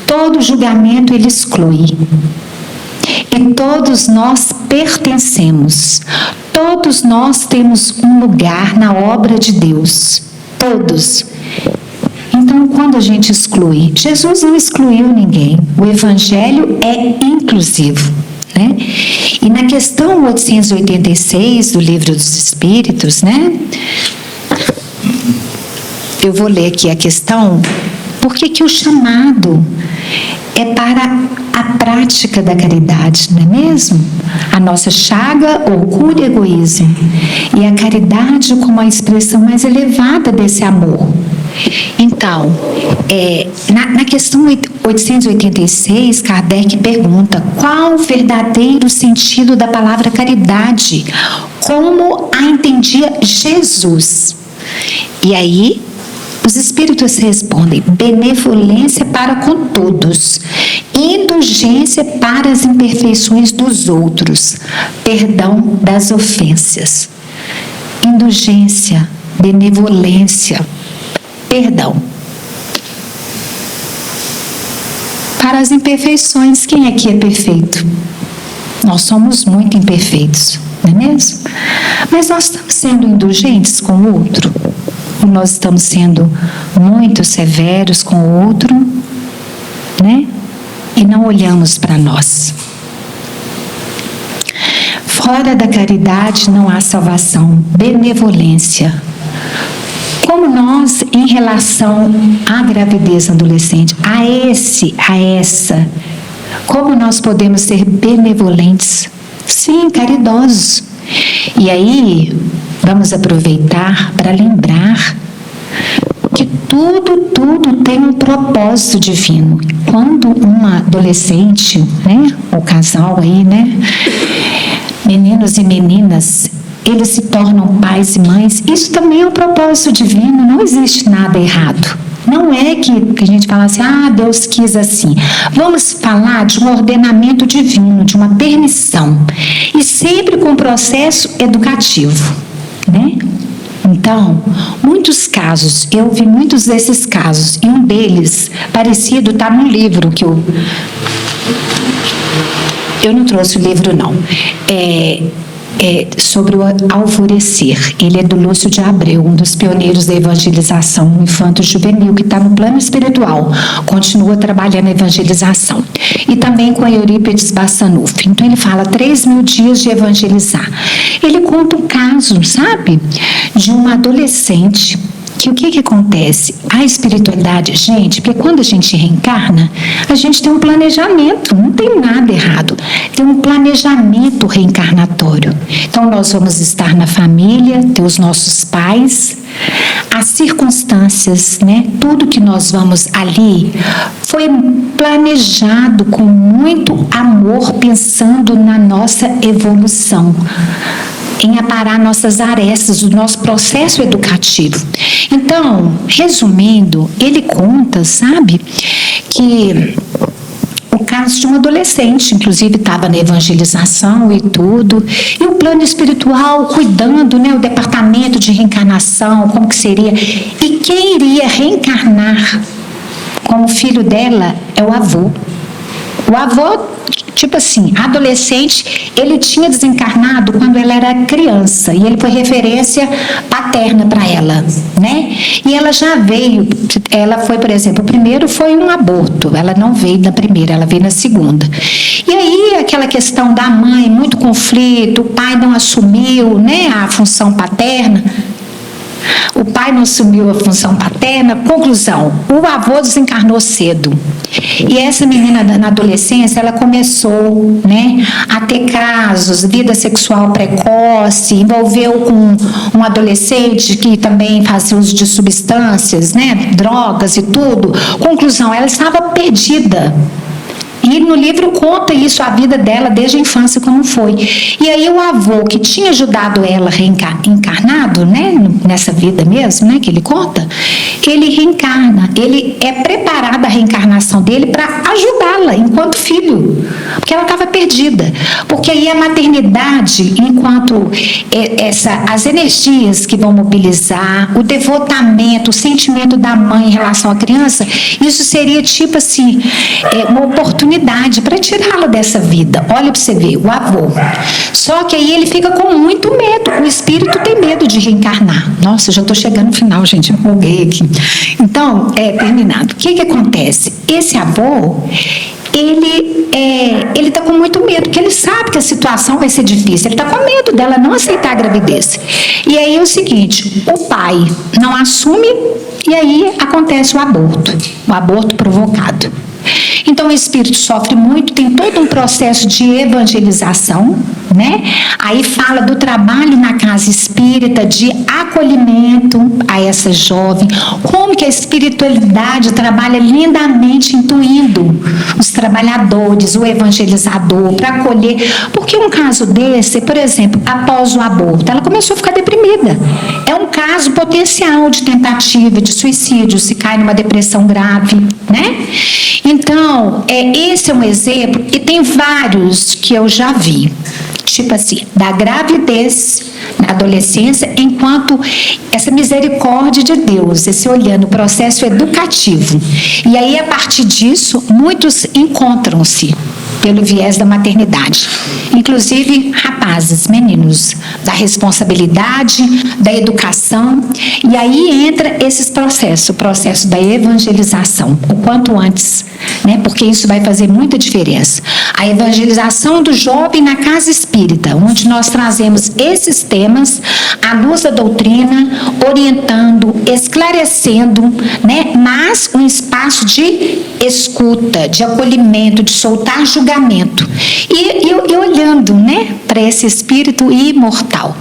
Todo julgamento ele exclui. E todos nós pertencemos. Todos nós temos um lugar na obra de Deus. Todos. Então, quando a gente exclui, Jesus não excluiu ninguém. O Evangelho é inclusivo, né? E na questão 886 do Livro dos Espíritos, né? Eu vou ler aqui a questão. Por que o chamado é para a prática da caridade, não é mesmo? A nossa chaga, orgulho e egoísmo. E a caridade como a expressão mais elevada desse amor. Então, na questão 886, Kardec pergunta: qual o verdadeiro sentido da palavra caridade? Como a entendia Jesus? E aí, os espíritos respondem: benevolência para com todos, indulgência para as imperfeições dos outros, perdão das ofensas. Indulgência, benevolência, perdão. Para as imperfeições, quem aqui é perfeito? Nós somos muito imperfeitos, não é mesmo? Mas nós estamos sendo indulgentes com o outro? Ou nós estamos sendo muito severos com o outro, né? E não olhamos para nós. Fora da caridade não há salvação. Benevolência. Como nós, em relação à gravidez adolescente, a essa, como nós podemos ser benevolentes? Sim, caridosos. E aí, vamos aproveitar para lembrar que tudo tem um propósito divino. Quando uma adolescente, né, ou casal aí, né, meninos e meninas, eles se tornam pais e mães, isso também é um propósito divino, não existe nada errado. Não é que a gente fala assim, Deus quis assim. Vamos falar de um ordenamento divino, de uma permissão. E sempre com processo educativo, né? Então, muitos casos, eu vi muitos desses casos, e um deles, parecido, está no livro que eu não trouxe o livro, não. sobre o alvorecer. Ele é do Lúcio de Abreu, um dos pioneiros da evangelização infanto-juvenil, que está no plano espiritual, continua trabalhando a evangelização. E também com a Eurípides Bassanufo. Então ele fala 3.000 dias de evangelizar. Ele conta um caso, sabe, de uma adolescente. Que o que acontece? A espiritualidade, gente, porque quando a gente reencarna, a gente tem um planejamento, não tem nada errado, tem um planejamento reencarnatório. Então nós vamos estar na família, ter os nossos pais, as circunstâncias, né? Tudo que nós vamos ali foi planejado com muito amor, pensando na nossa evolução, em aparar nossas arestas, o nosso processo educativo. Então, resumindo, ele conta, sabe, que o caso de um adolescente, inclusive estava na evangelização e tudo, e o plano espiritual cuidando, né, o departamento de reencarnação, como que seria, e quem iria reencarnar como filho dela é o avô. O avô, tipo assim, adolescente, ele tinha desencarnado quando ela era criança, e ele foi referência paterna para ela, né? E ela já veio, ela foi, por exemplo, o primeiro foi um aborto, ela não veio na primeira, ela veio na segunda. E aí, aquela questão da mãe, muito conflito, o pai não assumiu, né, a função paterna. O pai não assumiu a função paterna. Conclusão, o avô desencarnou cedo. E essa menina na adolescência, ela começou, né, a ter casos, vida sexual precoce, envolveu com um adolescente que também fazia uso de substâncias, né, drogas e tudo. Conclusão, ela estava perdida. E no livro conta isso, a vida dela desde a infância como foi. E aí o avô, que tinha ajudado ela encarnado, né, nessa vida mesmo, né, que ele conta, ele reencarna. Ele é preparado a reencarnação dele para ajudá-la enquanto filho, porque ela estava perdida. Porque aí a maternidade, enquanto as energias que vão mobilizar, o devotamento, o sentimento da mãe em relação à criança, isso seria tipo assim, uma oportunidade para tirá-la dessa vida. Olha para você ver, o avô. Só que aí ele fica com muito medo. O espírito tem medo de reencarnar. Nossa, já estou chegando no final, gente. Eu empolguei aqui. Então, terminado. O que acontece? Esse avô, ele está com muito medo, porque ele sabe que a situação vai ser difícil. Ele está com medo dela não aceitar a gravidez. E aí é o seguinte, o pai não assume, e aí acontece o aborto provocado. Então o espírito sofre muito, tem todo um processo de evangelização, né? Aí fala do trabalho na casa espírita, de acolhimento a essa jovem, como que a espiritualidade trabalha lindamente intuindo os trabalhadores, o evangelizador, para acolher. Porque um caso desse, por exemplo, após o aborto, ela começou a ficar deprimida. É um caso potencial de tentativa de suicídio, se cai numa depressão grave, né? Então, esse é um exemplo, e tem vários que eu já vi. Tipo assim, da gravidez na adolescência, enquanto essa misericórdia de Deus, esse olhando o processo educativo. E aí, a partir disso, muitos encontram-se pelo viés da maternidade. Inclusive, rapazes, meninos, da responsabilidade, da educação. E aí entra esses processos, o processo da evangelização, o quanto antes, né? Porque isso vai fazer muita diferença. A evangelização do jovem na casa espírita, onde nós trazemos esses temas à luz da doutrina, orientando, esclarecendo, né? Mas um espaço de escuta, de acolhimento, de soltar julgamento. E olhando, né, para esse espírito imortal.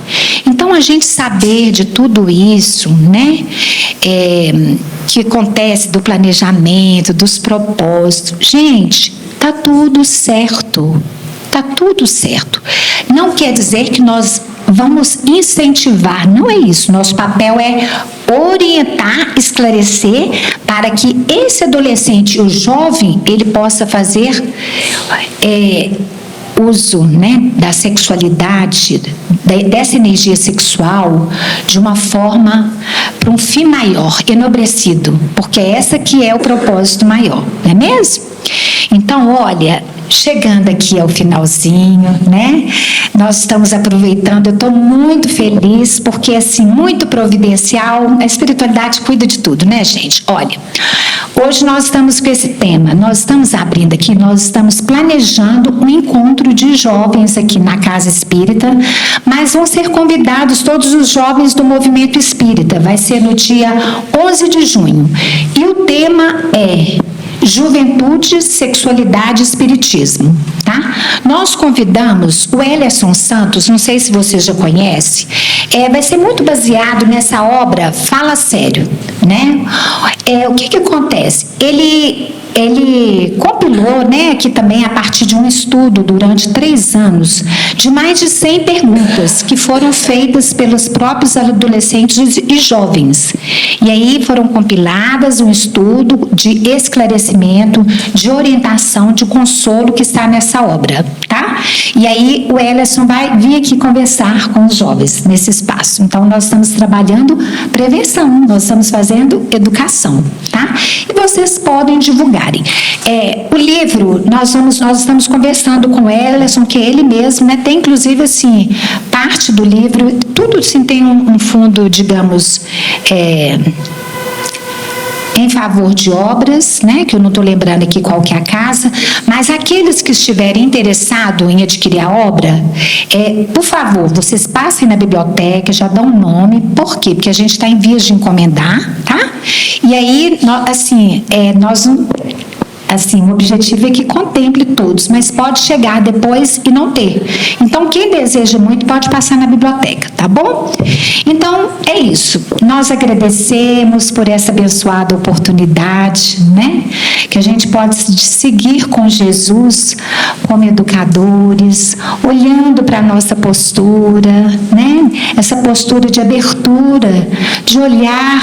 Então, a gente saber de tudo isso, né, que acontece do planejamento, dos propósitos. Gente, tá tudo certo. Tá tudo certo. Não quer dizer que nós vamos incentivar, não é isso. Nosso papel é orientar, esclarecer, para que esse adolescente, o jovem, ele possa fazer uso, né, da sexualidade, dessa energia sexual, de uma forma, para um fim maior, enobrecido, porque essa que é o propósito maior, não é mesmo? Então, olha, chegando aqui ao finalzinho, né? Nós estamos aproveitando, eu estou muito feliz, porque, assim, muito providencial, a espiritualidade cuida de tudo, né, gente? Olha, hoje nós estamos com esse tema, nós estamos abrindo aqui, nós estamos planejando um encontro de jovens aqui na Casa Espírita, mas vão ser convidados todos os jovens do Movimento Espírita, vai ser no dia 11 de junho, e o tema é Juventude, Sexualidade e Espiritismo, tá? Nós convidamos o Ellerson Santos, não sei se você já conhece, vai ser muito baseado nessa obra Fala Sério, né? O que acontece? Ele compilou, né, aqui também a partir de um estudo durante 3 anos, de mais de 100 perguntas que foram feitas pelos próprios adolescentes e jovens. E aí foram compiladas um estudo de esclarecimento, de orientação, de consolo que está nessa obra, tá? E aí o Ellerson vai vir aqui conversar com os jovens nesse espaço. Então nós estamos trabalhando prevenção, nós estamos fazendo educação, tá? E vocês podem divulgar. O livro, nós estamos conversando com o Ellerson, que é ele mesmo, né? Tem inclusive assim, parte do livro, tudo assim, tem um fundo, digamos, em favor de obras, né, que eu não estou lembrando aqui qual que é a casa, mas aqueles que estiverem interessados em adquirir a obra, por favor, vocês passem na biblioteca, já dão um nome, por quê? Porque a gente está em vias de encomendar, tá? E aí, o objetivo é que contemple todos, mas pode chegar depois e não ter. Então, quem deseja muito pode passar na biblioteca, tá bom? Então, é isso. Nós agradecemos por essa abençoada oportunidade, né? Que a gente pode seguir com Jesus como educadores, olhando para a nossa postura, né? Essa postura de abertura, de olhar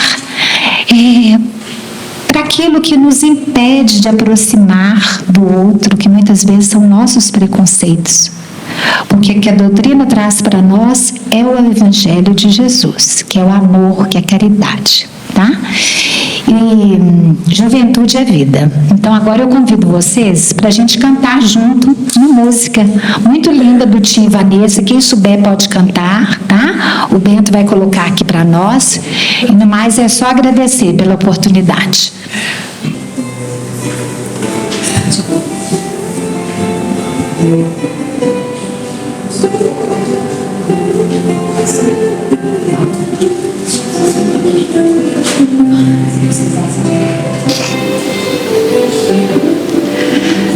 para aquilo que nos impede de aproximar do outro, que muitas vezes são nossos preconceitos. Porque o que a doutrina traz para nós é o Evangelho de Jesus, que é o amor, que é a caridade, tá? E juventude é vida. Então agora eu convido vocês para a gente cantar junto uma música muito linda do Tim e Vanessa. Quem souber pode cantar, tá? O Bento vai colocar aqui para nós. E no mais é só agradecer pela oportunidade.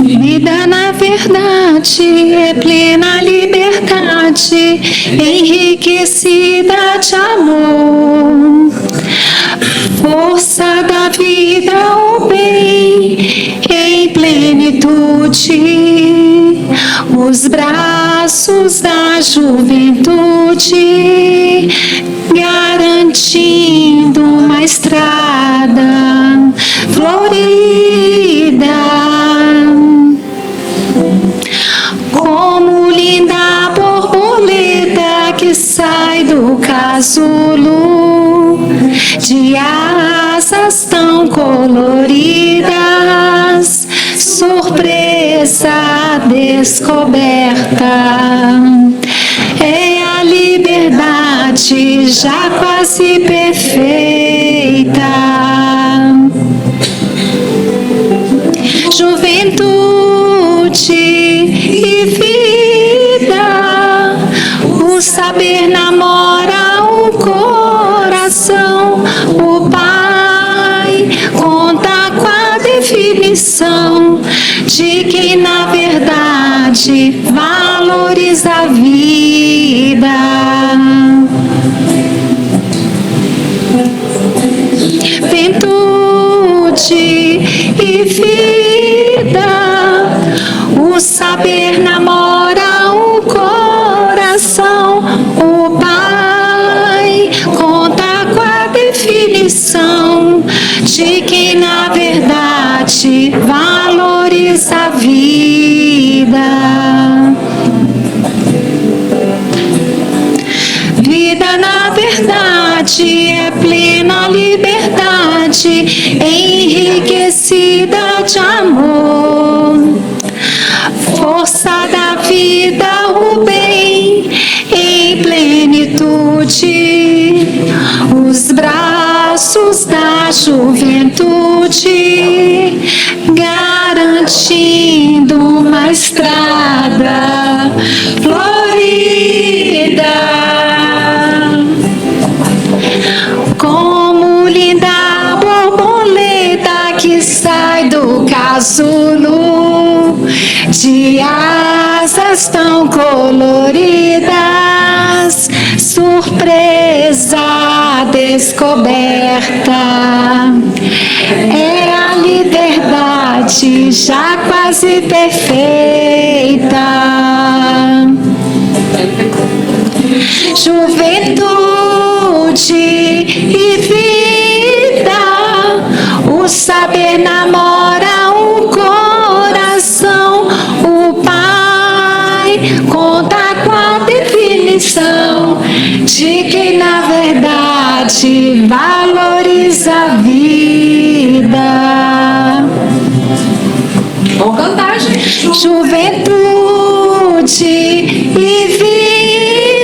Vida na verdade é plena liberdade, enriquecida de amor. Força da vida, o bem em plenitude, os braços da juventude, garantindo uma estrada florida. Como linda borboleta que sai do casulo, de asas tão coloridas, surpresa descoberta. É a liberdade já quase perfeita. Juventude e vida, o saber namora o coração. O Pai conta com a definição de quem na verdade valoriza a vida. Juventude e vida, o saber namora o coração. O Pai conta com a definição de quem na verdade valoriza a vida. Vida na verdade é plena liberdade, enriquecida de amor. juventude, garantindo uma estrada florida. Como linda borboleta que sai do casulo, de asas tão coloridas, surpresa descoberta. É a liberdade já quase perfeita. Juventude e vida, o saber namora o coração. O Pai conta com a definição de quem na verdade valoriza a vida.
Vamos cantar, gente.
Juventude e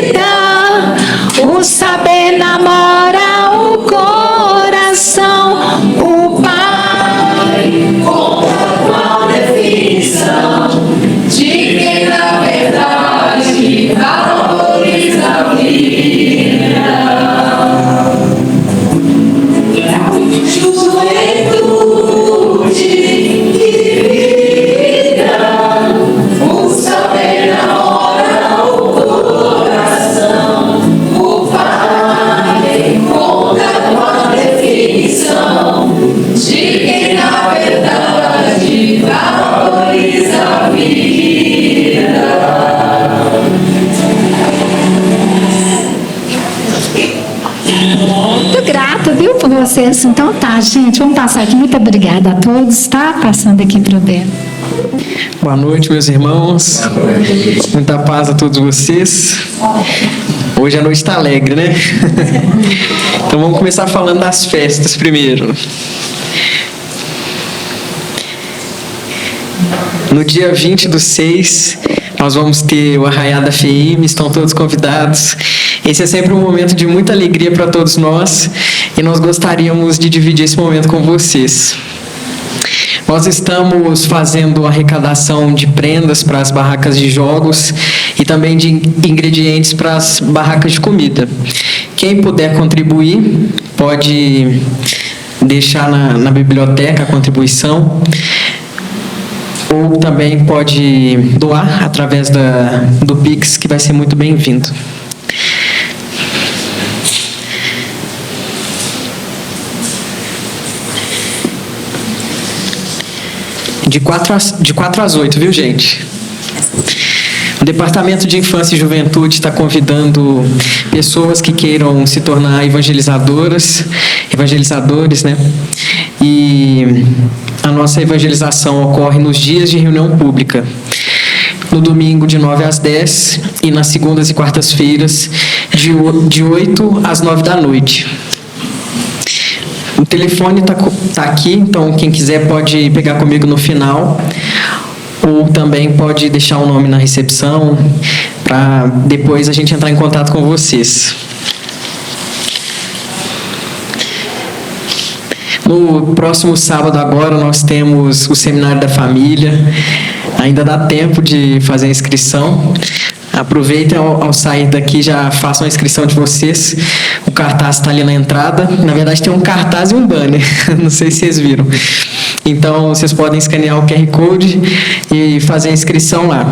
vida, o saber namora o coração. O Pai conta com a definição de quem na verdade valoriza a vida. Juventude e vida, o saber namora o coração. O Pai conta com a definição de quem na verdade valoriza a vida. Muito grata, viu, por vocês. Então tá, gente, vamos passar aqui. Muito obrigada a todos, tá? Passando aqui para o Belo.
Boa noite, meus irmãos. Muita paz a todos vocês. Hoje a noite está alegre, né? Então vamos começar falando das festas primeiro. No dia 20/6, nós vamos ter o Arraiá da FEIM, estão todos convidados. Esse é sempre um momento de muita alegria para todos nós e nós gostaríamos de dividir esse momento com vocês. Nós estamos fazendo arrecadação de prendas para as barracas de jogos e também de ingredientes para as barracas de comida. Quem puder contribuir, pode deixar na biblioteca a contribuição, ou também pode doar através do Pix, que vai ser muito bem-vindo. De 4 às 8, viu, gente? O Departamento de Infância e Juventude está convidando pessoas que queiram se tornar evangelizadores, né? E a nossa evangelização ocorre nos dias de reunião pública. No domingo, de 9 às 10, e nas segundas e quartas-feiras, de 8 às 9 da noite. O telefone tá aqui, então quem quiser pode pegar comigo no final, ou também pode deixar o nome na recepção, para depois a gente entrar em contato com vocês. No próximo sábado agora nós temos o Seminário da Família. Ainda dá tempo de fazer a inscrição. Aproveitem ao sair daqui, já façam a inscrição de vocês. O cartaz está ali na entrada. Na verdade tem um cartaz e um banner, não sei se vocês viram. Então vocês podem escanear o QR Code e fazer a inscrição lá.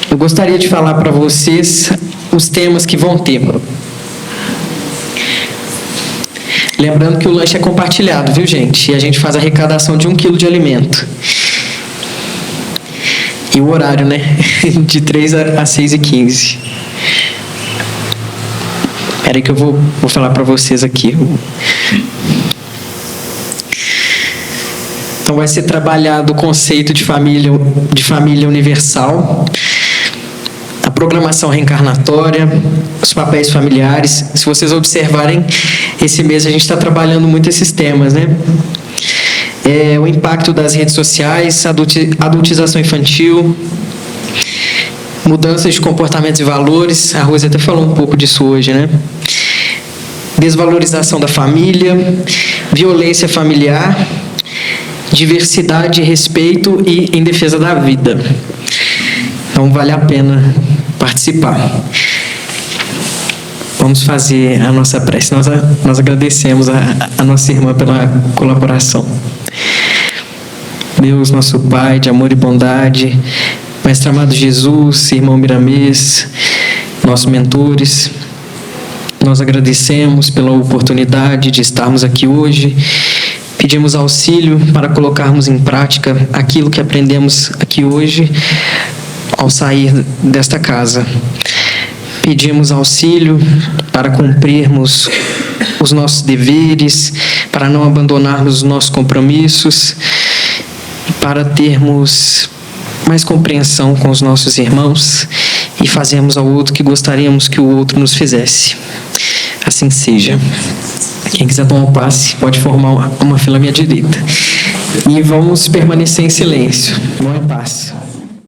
Eu gostaria de falar para vocês os temas que vão ter. Lembrando que o lanche é compartilhado, viu, gente? E a gente faz a arrecadação de 1 quilo de alimento. E o horário, né? De 3 às 6h15. Espera aí que eu vou falar para vocês aqui. Então vai ser trabalhado o conceito de família universal, a programação reencarnatória, os papéis familiares. Se vocês observarem, esse mês a gente está trabalhando muito esses temas, né? O impacto das redes sociais, adultização infantil, mudanças de comportamentos e valores. A Roseta falou um pouco disso hoje, né? desvalorização da família, violência familiar, diversidade, respeito e em defesa da vida. Então vale a pena participar. Vamos fazer a nossa prece. Nós agradecemos a nossa irmã pela colaboração. Deus, nosso Pai de amor e bondade, Mestre amado Jesus, irmão Miramês, nossos mentores, nós agradecemos pela oportunidade de estarmos aqui hoje. Pedimos auxílio para colocarmos em prática aquilo que aprendemos aqui hoje ao sair desta casa. Pedimos auxílio para cumprirmos os nossos deveres, para não abandonarmos os nossos compromissos, para termos mais compreensão com os nossos irmãos e fazermos ao outro que gostaríamos que o outro nos fizesse. Assim seja. Quem quiser tomar o passe pode formar uma fila à minha direita. E vamos permanecer em silêncio. Bom passe.